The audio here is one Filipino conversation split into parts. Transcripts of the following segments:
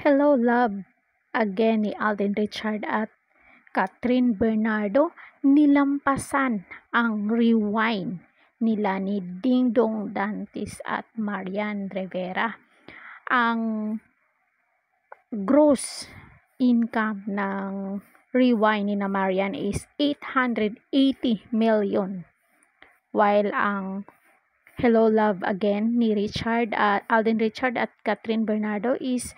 Hello Love again ni Alden Richard at Catherine Bernardo nilampasan ang rewind nila ni Dingdong Dantes at Marian Rivera. Ang gross income ng rewind ni na Marian is 880 million, while ang Hello Love Again ni Alden Richard at Catherine Bernardo is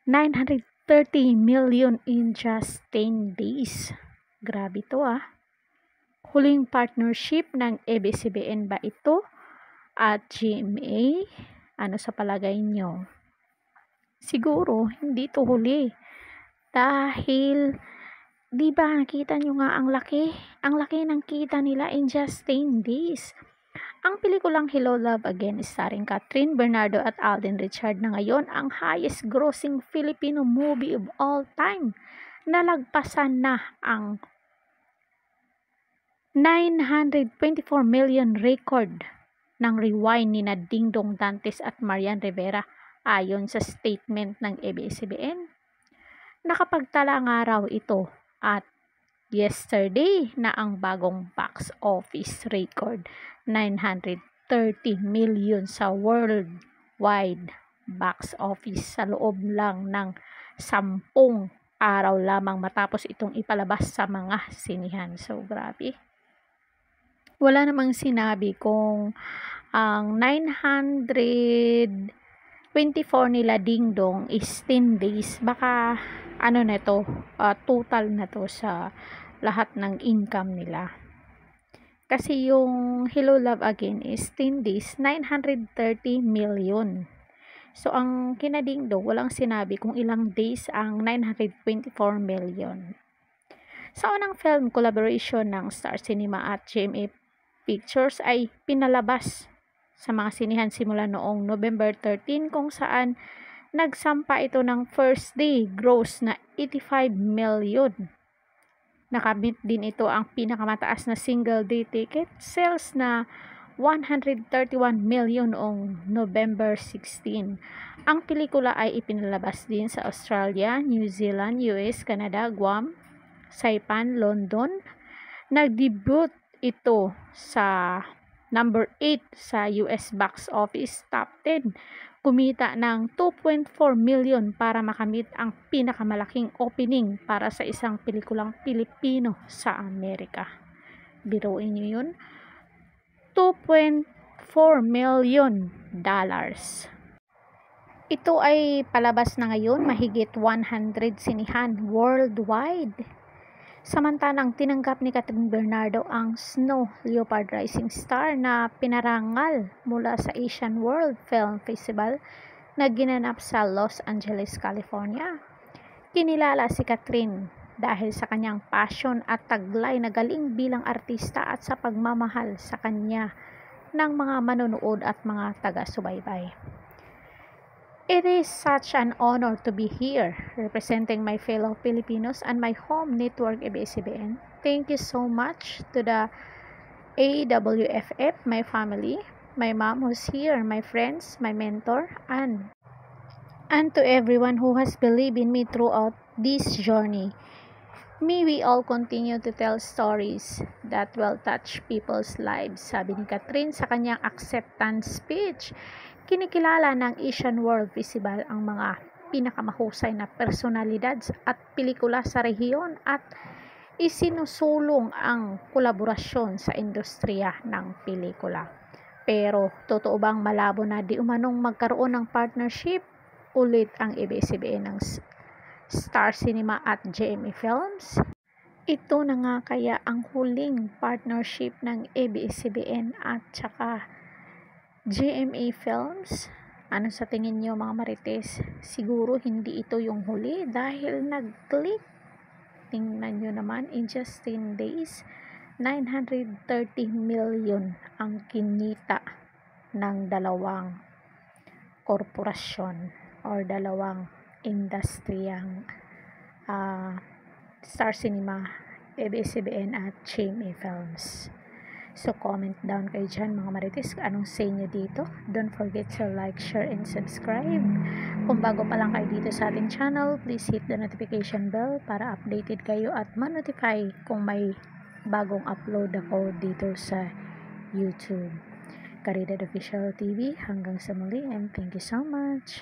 930 million in just 10 days. Grabe to Huling partnership ng ABS-CBN ba ito at GMA? Ano sa palagay nyo? Siguro hindi to huli. Dahil di ba nakita nyo nga ang laki ng kita nila in just 10 days. Ang pelikulang Hello Love Again starring Catherine Bernardo at Alden Richard na ngayon ang highest grossing Filipino movie of all time. Nalagpasan na ang 924 million record ng rewind ni na Dingdong Dantes at Marian Rivera ayon sa statement ng ABS-CBN. Nakapagtala nga raw ito at yesterday na ang bagong box office record, 930 million sa worldwide box office sa loob lang ng 10 araw lamang matapos itong ipalabas sa mga sinihan. So, grabe. Wala namang sinabi kung ang 924 nila Dingdong is 10 days. Baka na to, total na to sa lahat ng income nila. Kasi yung Hello Love Again is 10 days, 930 million. So, ang kina Dingdong, walang sinabi kung ilang days ang 924 million. Sa unang film collaboration ng Star Cinema at GMA Pictures ay pinalabas sa mga sinihan simula noong November 13 kung saan nagsampa ito ng first day gross na 85 million. Nakamit din ito ang pinakamataas na single day ticket sales na 131 million noong November 16. Ang pelikula ay ipinalabas din sa Australia, New Zealand, US, Canada, Guam, Saipan, London. Nag-debut ito sa number 8 sa US box office top 10. Kumita ng 2.4 million para makamit ang pinakamalaking opening para sa isang pelikulang Pilipino sa Amerika. Biruin nyo yun. 2.4 million dollars. Ito ay palabas na ngayon mahigit 100 sinihan worldwide. Samantalang tinanggap ni Catherine Bernardo ang Snow Leopard Rising Star na pinarangal mula sa Asian World Film Festival na ginanap sa Los Angeles, California. Kinilala si Catherine dahil sa kanyang passion at taglay na galing bilang artista at sa pagmamahal sa kanya ng mga manonood at mga taga-subaybay. It is such an honor to be here representing my fellow Filipinos and my home network ABS-CBN. Thank you so much to the AWFF, my family, my mom who's here, my friends, my mentor, and to everyone who has believed in me throughout this journey. May we all continue to tell stories that will touch people's lives, sabi ni Catherine sa kanyang acceptance speech. Kinikilala ng Asian World Festival ang mga pinakamahusay na personalidad at pelikula sa rehiyon at isinusulong ang kolaborasyon sa industriya ng pelikula. Pero totoo bang malabo na di umanong magkaroon ng partnership ulit ang ABS-CBN ng Star Cinema at GMA Films? Ito na nga kaya ang huling partnership ng ABS-CBN at saka GMA Films? Ano sa tingin nyo mga marites? Siguro hindi ito yung huli dahil nag-click. Tingnan nyo naman, in just 10 days, 930 million ang kinita ng dalawang korporasyon or dalawang industriyang Star Cinema, ABS-CBN at GMA Films. So comment down kayo dyan mga marites, anong say nyo dito. Don't forget to like, share, and subscribe. Kung bago pa lang kayo dito sa ating channel, please hit the notification bell para updated kayo at ma-notify kung may bagong upload ako dito sa YouTube. Caridad Official TV, hanggang sa muli, and thank you so much.